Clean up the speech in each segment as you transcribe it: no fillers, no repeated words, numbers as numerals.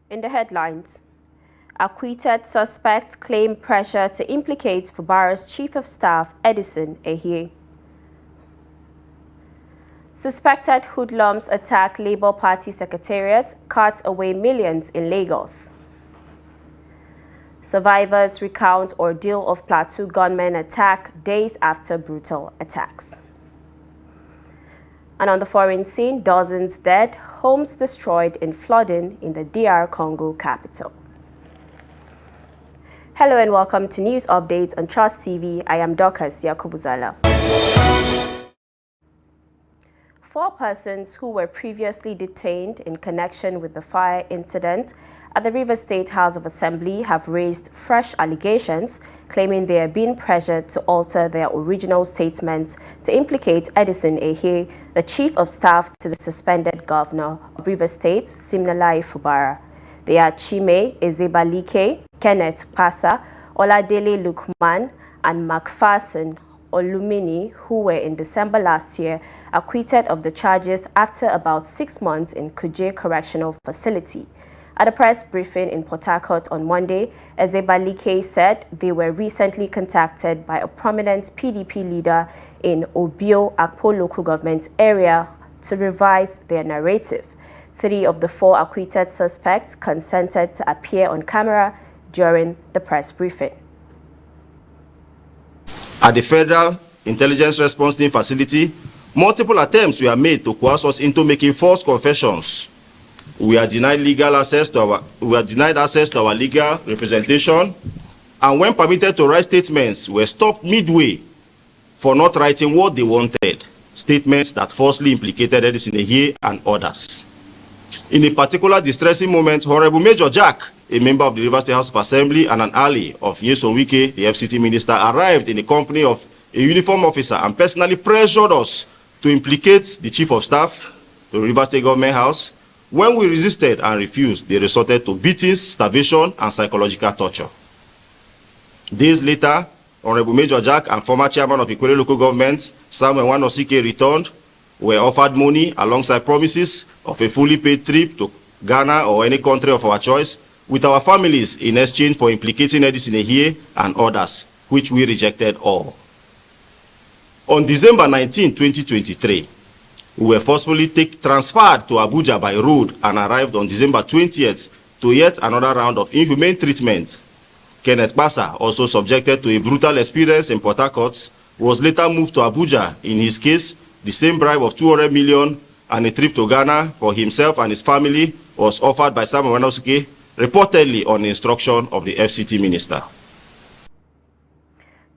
In the headlines, acquitted suspect claim pressure to implicate Fubara's Chief of Staff Edison Ehie. Suspected hoodlums attack Labour Party Secretariat, cut away millions in Lagos. Survivors recount ordeal of Plateau gunmen attack days after brutal attacks. And on the foreign scene, dozens dead, homes destroyed in flooding in the DR Congo capital. Hello and welcome to News Updates on Trust TV. I am Dorcas Yakubuzala. 4 persons who were previously detained in connection with the fire incident at the Rivers State House of Assembly have raised fresh allegations, claiming they are being pressured to alter their original statement to implicate Edison Ehie, the Chief of Staff to the suspended Governor of Rivers State, Siminalayi Fubara. They are Chime Ezebalike, Kenneth Pasa, Oladele Lukman, and McPherson Olumini, who were in December last year acquitted of the charges after about 6 months in Kuje Correctional Facility. At a press briefing in Port Harcourt on Monday, Ezebalike said they were recently contacted by a prominent PDP leader in Obio Akpo local government area to revise their narrative. 3 of the 4 acquitted suspects consented to appear on camera during the press briefing. At the Federal Intelligence Response Team facility, multiple attempts were made to coerce us into making false confessions. We are denied access to our legal representation, and when permitted to write statements, were stopped midway for not writing what they wanted, statements that falsely implicated Edison Ehie and others. In a particular distressing moment, Honorable Major Jack, a member of the Rivers State House of Assembly and an ally of Nyesom Wike, the FCT minister, arrived in the company of a uniformed officer and personally pressured us to implicate the Chief of Staff to the Rivers State Government House. When we resisted and refused, they resorted to beatings, starvation, and psychological torture. Days later, Honorable Major Jack and former chairman of Ikwere local government, Samuel Wanosike, returned, were offered money alongside promises of a fully paid trip to Ghana or any country of our choice with our families in exchange for implicating Edison Ehie and others, which we rejected all. On December 19, 2023, we were forcefully transferred to Abuja by road and arrived on December 20th to yet another round of inhumane treatment. Kenneth Pasa, also subjected to a brutal experience in Port Harcourt, was later moved to Abuja. In his case, the same bribe of 200 million and a trip to Ghana for himself and his family was offered by Samuel Wanosike, reportedly on instruction of the FCT minister.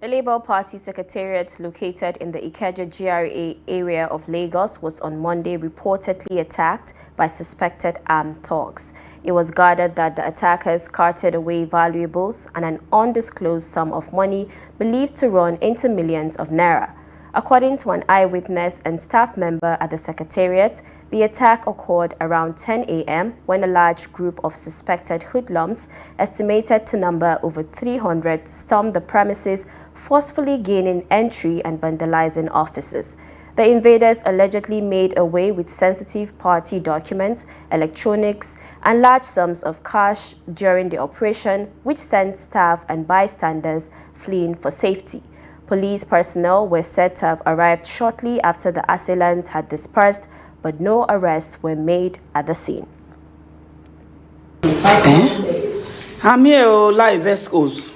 The Labour Party Secretariat located in the Ikeja GRA area of Lagos was on Monday reportedly attacked by suspected armed thugs. It was gathered that the attackers carted away valuables and an undisclosed sum of money believed to run into millions of naira. According to an eyewitness and staff member at the Secretariat, the attack occurred around 10 a.m. when a large group of suspected hoodlums, estimated to number over 300, stormed the premises, forcefully gaining entry and vandalizing offices. The invaders allegedly made away with sensitive party documents, electronics, and large sums of cash during the operation, which sent staff and bystanders fleeing for safety. Police personnel were said to have arrived shortly after the assailants had dispersed, but no arrests were made at the scene. I'm here live Escos.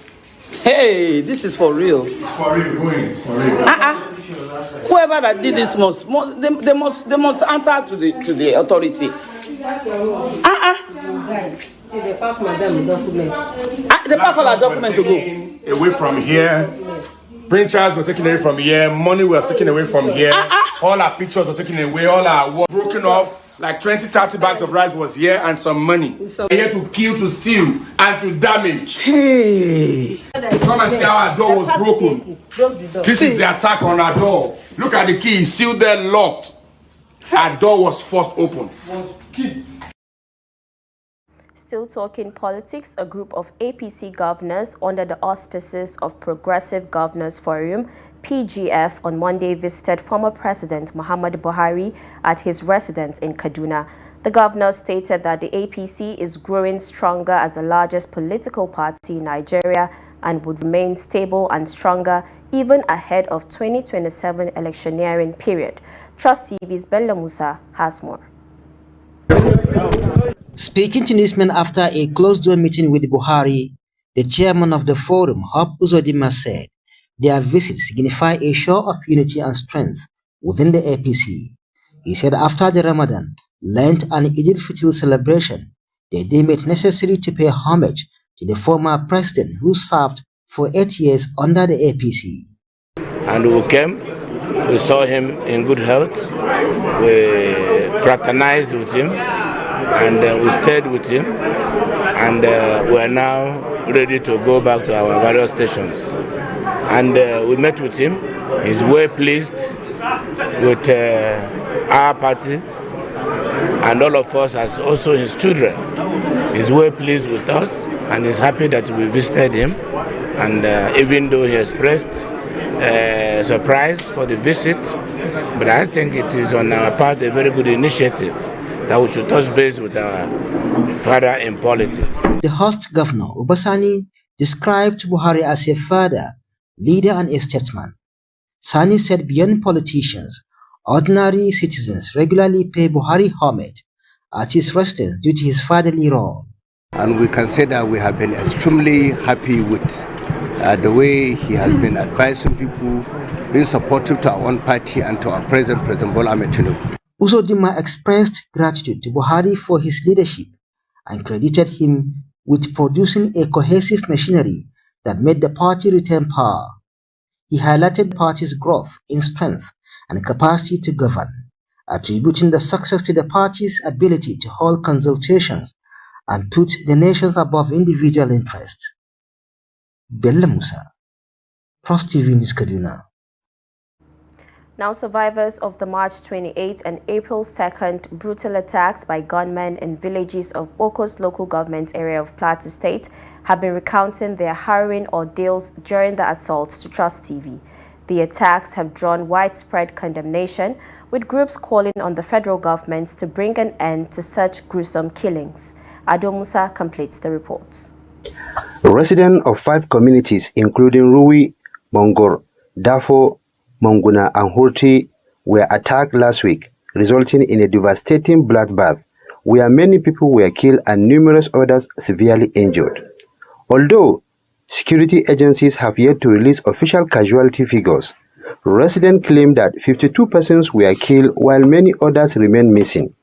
Hey, this is for real. It's for real, going for real. Whoever that did this they must answer to the authority. The park madam document. The park all document to go. Away from here. Printers were taken away from here. Money was taken away from here. All our pictures were taken away. All our work broken up. Like 20-30 bags of rice was here and some money. Here to kill, to steal, and to damage. Hey! Come and see how our door was broken. This is the attack on our door. Look at the key, it's still there locked. Our door was forced open. Still talking politics, a group of APC governors under the auspices of Progressive Governors Forum, PGF, on Monday visited former President Muhammadu Buhari at his residence in Kaduna. The governor stated that the APC is growing stronger as the largest political party in Nigeria and would remain stable and stronger even ahead of 2027 electioneering period. Trust TV's Bello Musa has more. Speaking to newsmen after a closed-door meeting with Buhari, the chairman of the forum, Hope Uzodinma, said their visit signified a show of unity and strength within the APC. He said after the Ramadan, Lent and Eid al-Fitr celebration, they deemed it necessary to pay homage to the former president who served for 8 years under the APC. And we came, we saw him in good health, we fraternized with him, and we stayed with him, and we are now ready to go back to our various stations. And we met with him. He's well pleased with our party, and all of us as also his children. He's well pleased with us, and he's happy that we visited him. And even though he expressed surprise for the visit, but I think it is on our part a very good initiative that we should touch base with our father in politics. The host governor, Obasani, described Buhari as a father, leader and a statesman. Sani said beyond politicians, ordinary citizens regularly pay Buhari homage at his residence due to his fatherly role. And we can say that we have been extremely happy with the way he has been advising people, being supportive to our own party and to our President Bola Ahmed Tinubu. Uzodinma expressed gratitude to Buhari for his leadership and credited him with producing a cohesive machinery that made the party retain power. He highlighted the party's growth in strength and capacity to govern, attributing the success to the party's ability to hold consultations and put the nations above individual interests. Bello Musa, Trust TV News, Kaduna. Now, survivors of the March 28 and April 2nd brutal attacks by gunmen in villages of Okos local government area of Plateau State have been recounting their harrowing ordeals during the assaults to Trust TV. The attacks have drawn widespread condemnation, with groups calling on the federal government to bring an end to such gruesome killings. Ado Musa completes the reports. Residents of 5 communities, including Rui, Mongor, Dafo, Monguna and Hurti, were attacked last week, resulting in a devastating bloodbath, where many people were killed and numerous others severely injured. Although security agencies have yet to release official casualty figures, residents claim that 52 persons were killed while many others remain missing.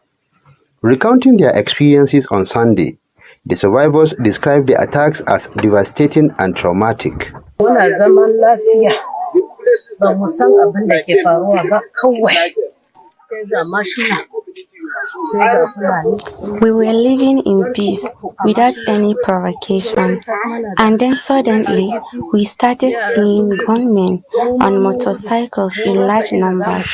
Recounting their experiences on Sunday, the survivors described the attacks as devastating and traumatic. We were living in peace without any provocation, and then suddenly we started seeing gunmen on motorcycles in large numbers,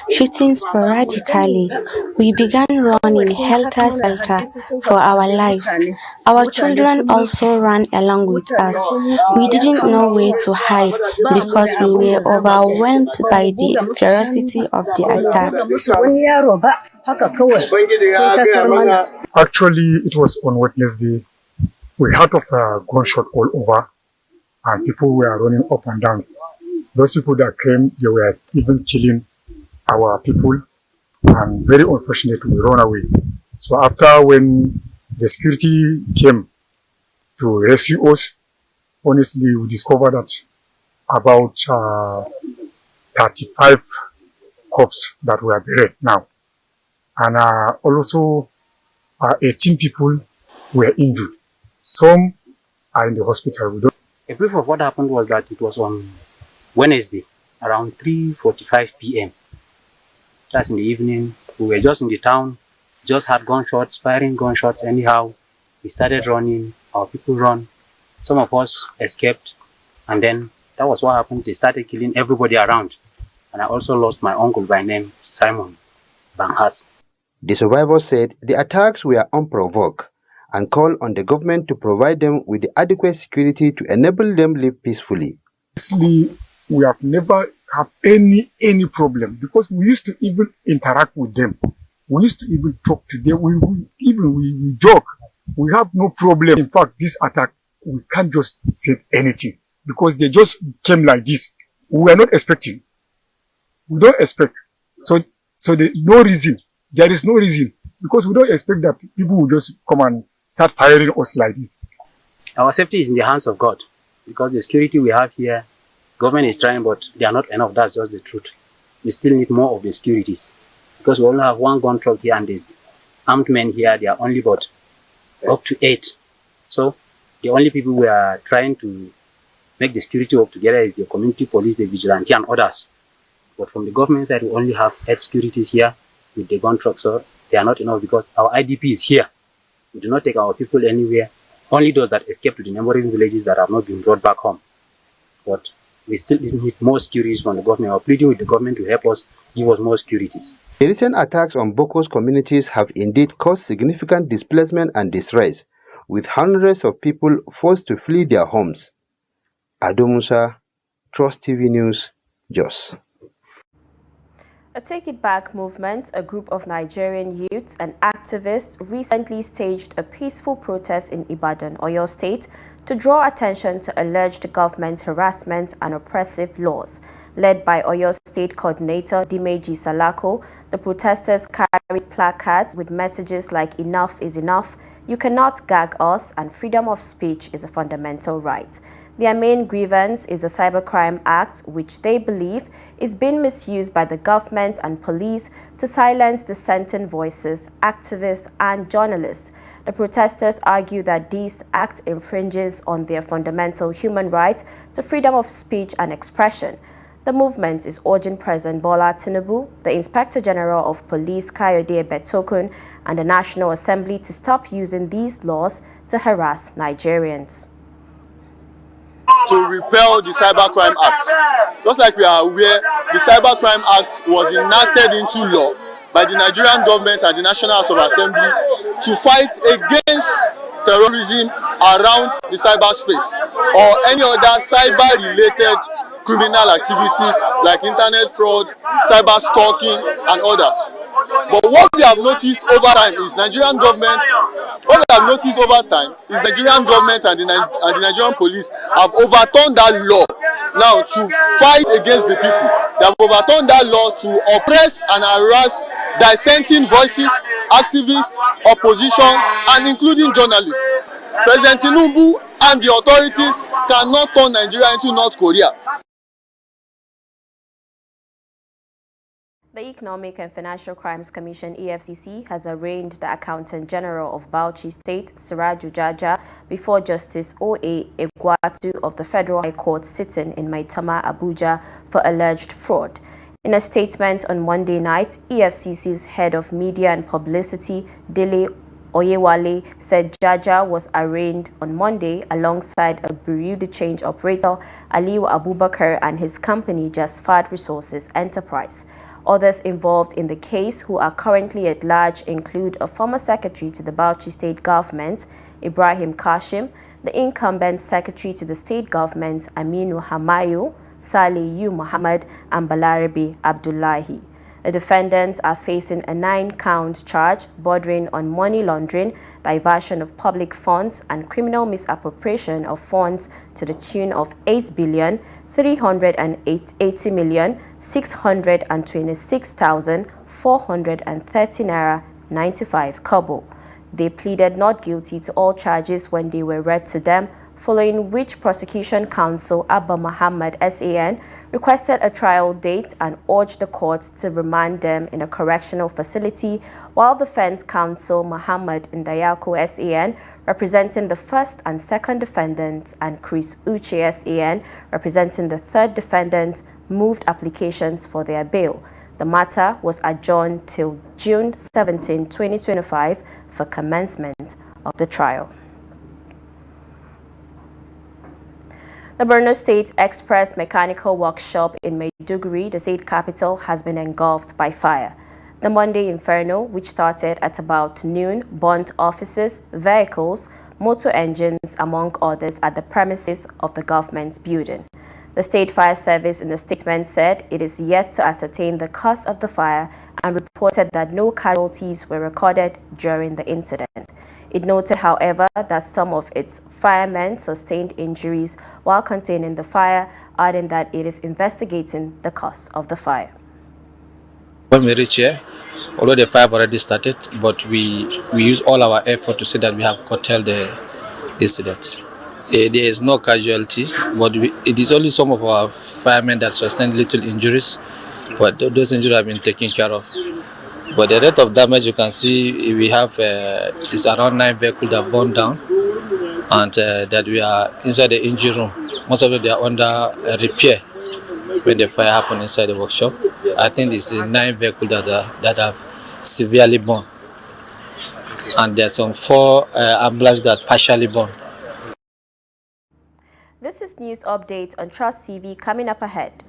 shooting sporadically. We began running helter-skelter for our lives. Our children also ran along with us. We didn't know where to hide because we were overwhelmed by the ferocity of the attack. Actually, it was on Wednesday. We heard of a gunshot all over, and people were running up and down. Those people that came, they were even killing our people, and very unfortunately, we ran away. So after when the security came to rescue us, honestly, we discovered that about 35 corpses that were buried now. And also 18 people were injured. Some are in the hospital. A brief of what happened was that it was on Wednesday around 3:45 p.m. That's in the evening. We were just in the town, just had gunshots, firing gunshots anyhow. We started running, our people run. Some of us escaped, and then that was what happened. They started killing everybody around. And I also lost my uncle by name, Simon Banghas. The survivors said the attacks were unprovoked and called on the government to provide them with the adequate security to enable them live peacefully. Honestly, we have never had any problem because we used to even interact with them. We used to even talk today. We joke. We have no problem. In fact, this attack, we can't just say anything because they just came like this. We are not expecting. We don't expect. So no reason. There is no reason because we don't expect that people will just come and start firing us like this. Our safety is in the hands of God because the security we have here, government is trying, but they are not enough. That's just the truth. We still need more of the securities because we only have one gun truck here and there's armed men here. They are only but up to 8. So the only people we are trying to make the security work together is the community police, the vigilante and others. But from the government side, we only have 8 securities here with the gun truck. So they are not enough because our IDP is here. We do not take our people anywhere. Only those that escape to the neighboring villages that have not been brought back home. But we still need more securities from the government. We are pleading with the government to help us, give us more securities. The recent attacks on Boko's communities have indeed caused significant displacement and distress, with hundreds of people forced to flee their homes. Ado Musa, Trust TV News, Jos. A Take It Back movement, a group of Nigerian youths and activists, recently staged a peaceful protest in Ibadan, Oyo State, to draw attention to alleged government harassment and oppressive laws. Led by Oyo State Coordinator Dimeji Salako, the protesters carried placards with messages like "Enough is enough," "You cannot gag us," and "Freedom of speech is a fundamental right." Their main grievance is the Cybercrime Act, which they believe is being misused by the government and police to silence dissenting voices, activists, and journalists. The protesters argue that this act infringes on their fundamental human right to freedom of speech and expression. The movement is urging President Bola Tinubu, the Inspector General of Police Kayode Betokun, and the National Assembly to stop using these laws to harass Nigerians. To repeal the Cybercrime Act. Just like we are aware, the Cybercrime Act was enacted into law by the Nigerian government and the National House of Assembly to fight against terrorism around the cyberspace or any other cyber-related criminal activities like internet fraud, cyber stalking, and others. But what we have noticed over time is Nigerian government and the Nigerian police have overturned that law now to fight against the people. They have overturned that law to oppress and harass dissenting voices, activists, opposition, and including journalists. President Tinubu and the authorities cannot turn Nigeria into North Korea. The Economic and Financial Crimes Commission, EFCC, has arraigned the Accountant General of Bauchi State, Siraju Jaja, before Justice O.A. Egwatu of the Federal High Court sitting in Maitama, Abuja, for alleged fraud. In a statement on Monday night, EFCC's head of media and publicity, Dele Oyewale, said Jaja was arraigned on Monday alongside a Bureau de Change operator, Aliu Abubakar, and his company, Jasfad Resources Enterprise. Others involved in the case who are currently at large include a former secretary to the Bauchi state government, Ibrahim Kashim, the incumbent secretary to the state government, Aminu Hamayo, Saleh Yu Muhammad, and Balarabi Abdullahi. The defendants are facing a 9-count charge bordering on money laundering, diversion of public funds, and criminal misappropriation of funds to the tune of 8,380,626,430 naira 95 kobo. They pleaded not guilty to all charges when they were read to them, following which prosecution counsel Abba Muhammad SAN requested a trial date and urged the court to remand them in a correctional facility, while defense counsel Muhammad Ndayako SAN, representing the first and second defendants, and Chris Uche SAN, representing the third defendant, moved applications for their bail. The matter was adjourned till June 17, 2025 for commencement of the trial. The Borno State Express Mechanical Workshop in Maiduguri, the state capital, has been engulfed by fire. The Monday inferno, which started at about noon, burnt offices, vehicles, motor engines, among others, at the premises of the government building. The State Fire Service in a statement said it is yet to ascertain the cause of the fire and reported that no casualties were recorded during the incident. It noted, however, that some of its firemen sustained injuries while containing the fire, adding that it is investigating the cause of the fire. When we reach here, although the fire already started, but we use all our effort to say that we have curtailed the incident. There is no casualty, but it is only some of our firemen that sustained little injuries, but those injuries have been taken care of. But the rate of damage you can see, we have is around 9 vehicles that burned down, and that we are inside the engine room. Most of them they are under repair when the fire happened inside the workshop. I think it's 9 vehicles that have severely burned, and there's some 4 ambulances that partially burned. This is news update on Trust TV coming up ahead.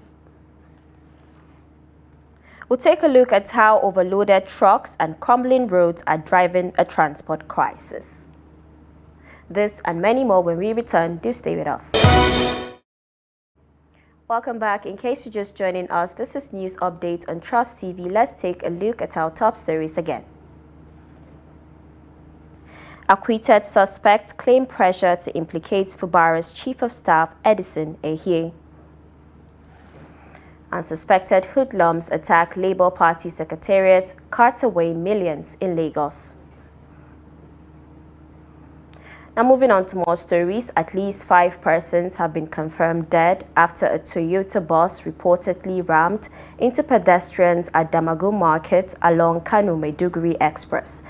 We'll take a look at how overloaded trucks and crumbling roads are driving a transport crisis. This and many more when we return. Do stay with us. Welcome back. In case you're just joining us, this is news update on Trust TV. Let's take a look at our top stories again. Acquitted suspect claim pressure to implicate Fubara's Chief of Staff Edison Ehie. Unsuspected hoodlums attack Labour Party Secretariat, cart away millions in Lagos. Now moving on to more stories, at least 5 persons have been confirmed dead after a Toyota bus reportedly rammed into pedestrians at Damagum Market along Kano-Maiduguri Express.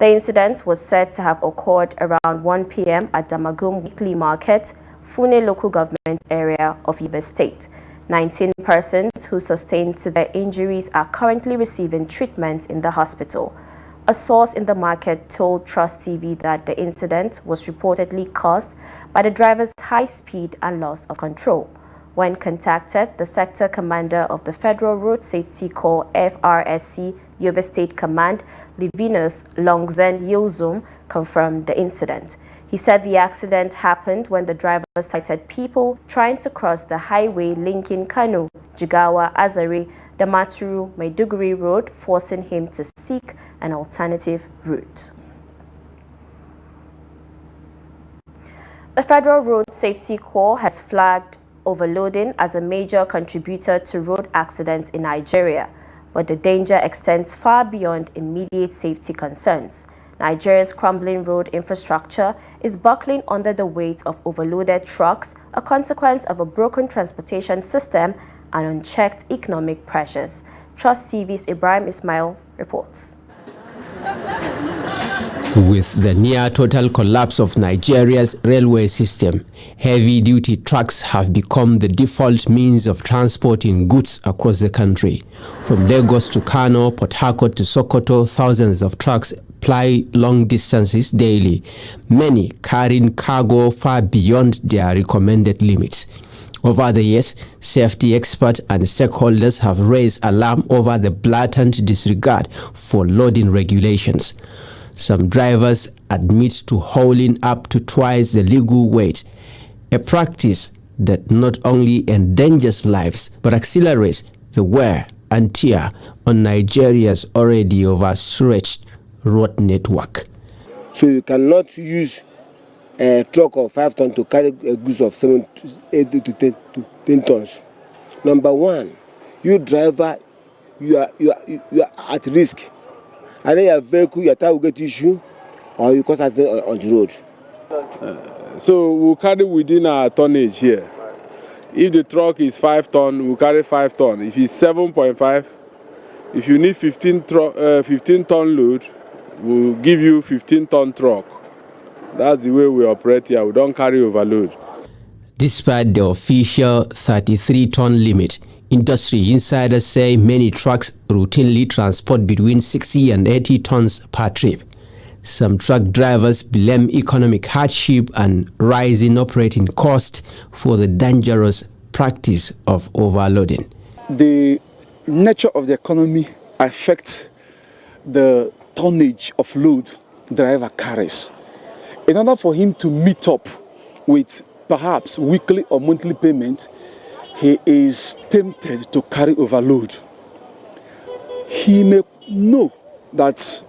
The incident was said to have occurred around 1 p.m. at Damagum Weekly Market, Fune local government area of Yobe State. 19 persons who sustained severe injuries are currently receiving treatment in the hospital. A source in the market told Trust TV that the incident was reportedly caused by the driver's high speed and loss of control. When contacted, the sector commander of the Federal Road Safety Corps FRSC Yobe State Command, Livinus Longzen Yilzum, confirmed the incident. He said the accident happened when the driver sighted people trying to cross the highway linking Kano, Jigawa, Azare, Damaturu, Maiduguri Road, forcing him to seek an alternative route. The Federal Road Safety Corps has flagged overloading as a major contributor to road accidents in Nigeria, but the danger extends far beyond immediate safety concerns. Nigeria's crumbling road infrastructure is buckling under the weight of overloaded trucks, a consequence of a broken transportation system and unchecked economic pressures. Trust TV's Ibrahim Ismail reports. With the near-total collapse of Nigeria's railway system, heavy-duty trucks have become the default means of transporting goods across the country. From Lagos to Kano, Port Harcourt to Sokoto, thousands of trucks ply long distances daily, many carrying cargo far beyond their recommended limits. Over the years, safety experts and stakeholders have raised alarm over the blatant disregard for loading regulations. Some drivers admit to hauling up to twice the legal weight, a practice that not only endangers lives but accelerates the wear and tear on Nigeria's already overstretched road network. So you cannot use a truck of 5 tons to carry a goods of 7 to 8 to 10 tons. Number one, you driver, you are at risk. Either your vehicle, your tire will get issue, or you cause accident on the road. So we'll carry within our tonnage here. If the truck is 5 tons, we'll carry 5 tons. If it's 7.5, if you need 15 ton load, we'll give you 15-ton truck. That's the way we operate here. We don't carry overload. Despite the official 33-ton limit, industry insiders say many trucks routinely transport between 60 and 80 tons per trip. Some truck drivers blame economic hardship and rising operating costs for the dangerous practice of overloading. The nature of the economy affects the tonnage of load the driver carries. In order for him to meet up with perhaps weekly or monthly payment, he is tempted to carry overload. He may know that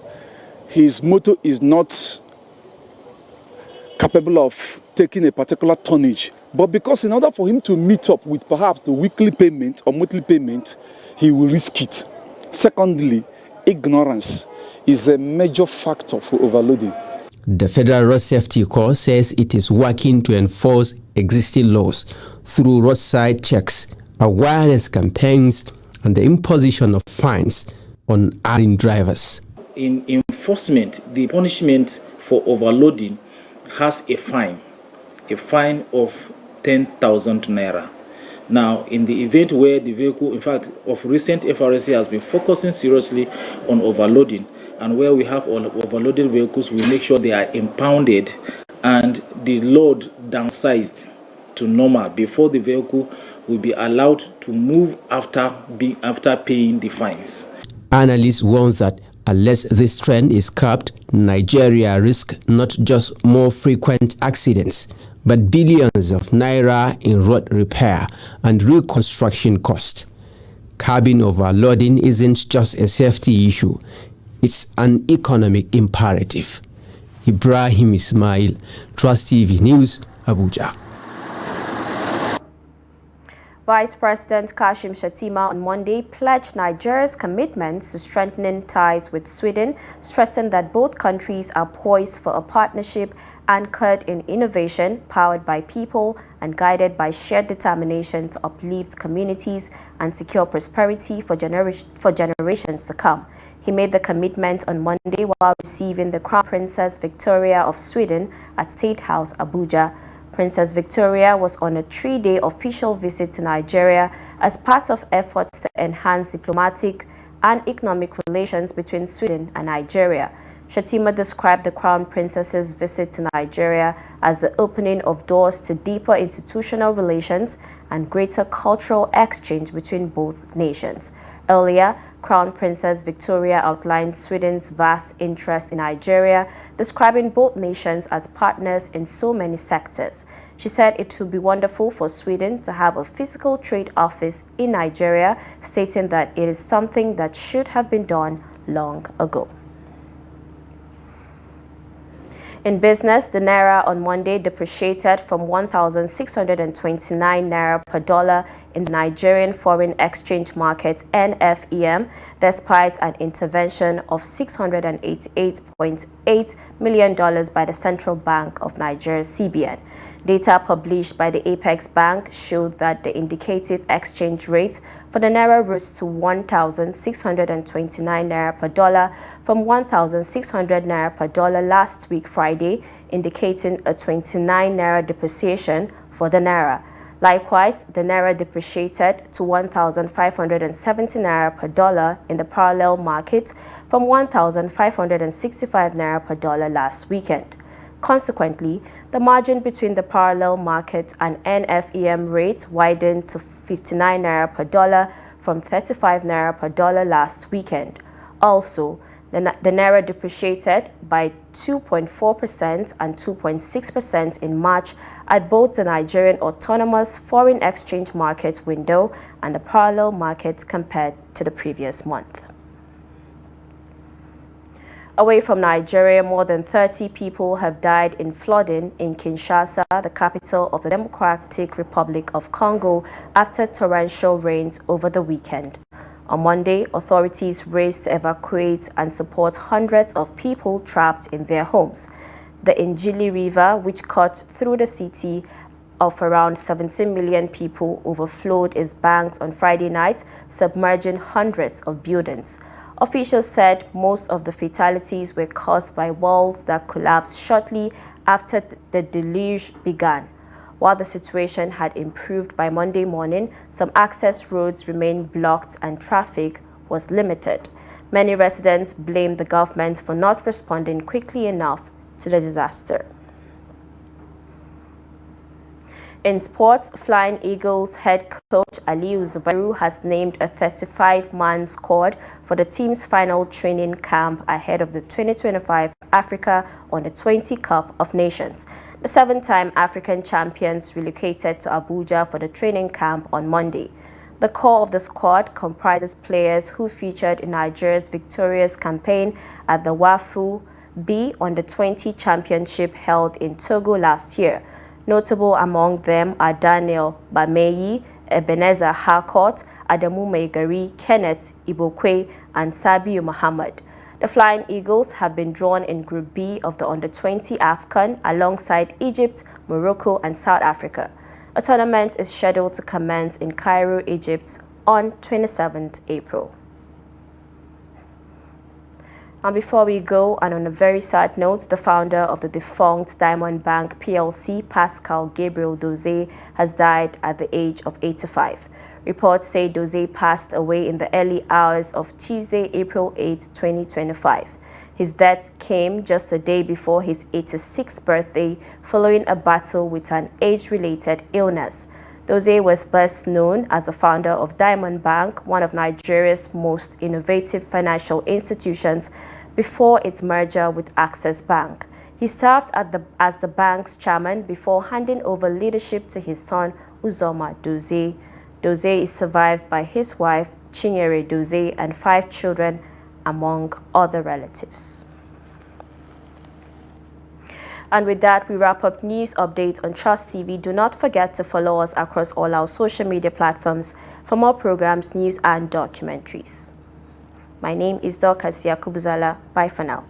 his motor is not capable of taking a particular tonnage, but because in order for him to meet up with perhaps the weekly payment or monthly payment, he will risk it. Secondly, ignorance is a major factor for overloading. The Federal Road Safety Corps says it is working to enforce existing laws through roadside checks, awareness campaigns, and the imposition of fines on erring drivers. In enforcement, the punishment for overloading has a fine of 10,000 naira. Now, in the event where the vehicle, in fact, of recent FRSC has been focusing seriously on overloading, and where we have overloaded vehicles, we make sure they are impounded and the load downsized to normal before the vehicle will be allowed to move after paying the fines. Analysts warn that unless this trend is curbed, Nigeria risks not just more frequent accidents, but billions of naira in road repair and reconstruction costs. Curbing overloading isn't just a safety issue, it's an economic imperative. Ibrahim Ismail, Trust TV News, Abuja. Vice President Kashim Shettima on Monday pledged Nigeria's commitment to strengthening ties with Sweden, stressing that both countries are poised for a partnership anchored in innovation, powered by people, and guided by shared determination to uplift communities and secure prosperity for generations to come. He made the commitment on Monday while receiving the Crown Princess Victoria of Sweden at State House, Abuja. Princess Victoria was on a 3-day official visit to Nigeria as part of efforts to enhance diplomatic and economic relations between Sweden and Nigeria. Shettima described the Crown Princess's visit to Nigeria as the opening of doors to deeper institutional relations and greater cultural exchange between both nations. Earlier, Crown Princess Victoria outlined Sweden's vast interest in Nigeria, describing both nations as partners in so many sectors. She said it would be wonderful for Sweden to have a physical trade office in Nigeria, stating that it is something that should have been done long ago. In business, the naira on Monday depreciated from 1,629 naira per dollar in the Nigerian Foreign Exchange Market (NFEM), despite an intervention of $688.8 million by the Central Bank of Nigeria (CBN). Data published by the Apex Bank showed that the indicative exchange rate for the naira rose to 1,629 naira per dollar from 1,600 naira per dollar last week Friday, indicating a 29 naira depreciation for the naira. Likewise, the naira depreciated to 1,570 naira per dollar in the parallel market from 1,565 naira per dollar last weekend. Consequently, the margin between the parallel market and NFEM rate widened to 59 naira per dollar from 35 naira per dollar last weekend. Also, the naira depreciated by 2.4% and 2.6% in March at both the Nigerian Autonomous Foreign Exchange Market window and the parallel market compared to the previous month. Away from Nigeria, more than 30 people have died in flooding in Kinshasa, the capital of the Democratic Republic of Congo, after torrential rains over the weekend. On Monday, authorities raced to evacuate and support hundreds of people trapped in their homes. The Njili River, which cut through the city of around 17 million people, overflowed its banks on Friday night, submerging hundreds of buildings. Officials said most of the fatalities were caused by walls that collapsed shortly after the deluge began. While the situation had improved by Monday morning, some access roads remained blocked and traffic was limited. Many residents blamed the government for not responding quickly enough to the disaster. In sports, Flying Eagles head coach Aliyu Zubairu has named a 35-man squad for the team's final training camp ahead of the 2025 Africa Under-20 Cup of Nations. The 7-time African champions relocated to Abuja for the training camp on Monday. The core of the squad comprises players who featured in Nigeria's victorious campaign at the WAFU B Under-20 Championship held in Togo last year. Notable among them are Daniel Bameyi, Ebenezer Harcourt, Adamu Maigari, Kenneth Ibokwe, and Sabiu Muhammad. The Flying Eagles have been drawn in Group B of the Under-20 AFCON alongside Egypt, Morocco, and South Africa. A tournament is scheduled to commence in Cairo, Egypt on 27th April. And before we go, and on a very sad note, the founder of the defunct Diamond Bank PLC, Pascal Gabriel Doze, has died at the age of 85. Reports say Doze passed away in the early hours of Tuesday, April 8, 2025. His death came just a day before his 86th birthday, following a battle with an age-related illness. Doze was best known as the founder of Diamond Bank, one of Nigeria's most innovative financial institutions, before its merger with Access Bank. He served as the bank's chairman before handing over leadership to his son, Uzoma Doze. Doze is survived by his wife, Chinyere Doze, and 5 children, among other relatives. And with that, we wrap up news updates on Trust TV. Do not forget to follow us across all our social media platforms for more programs, news, and documentaries. My name is Dorcas Yakubuzala. Bye for now.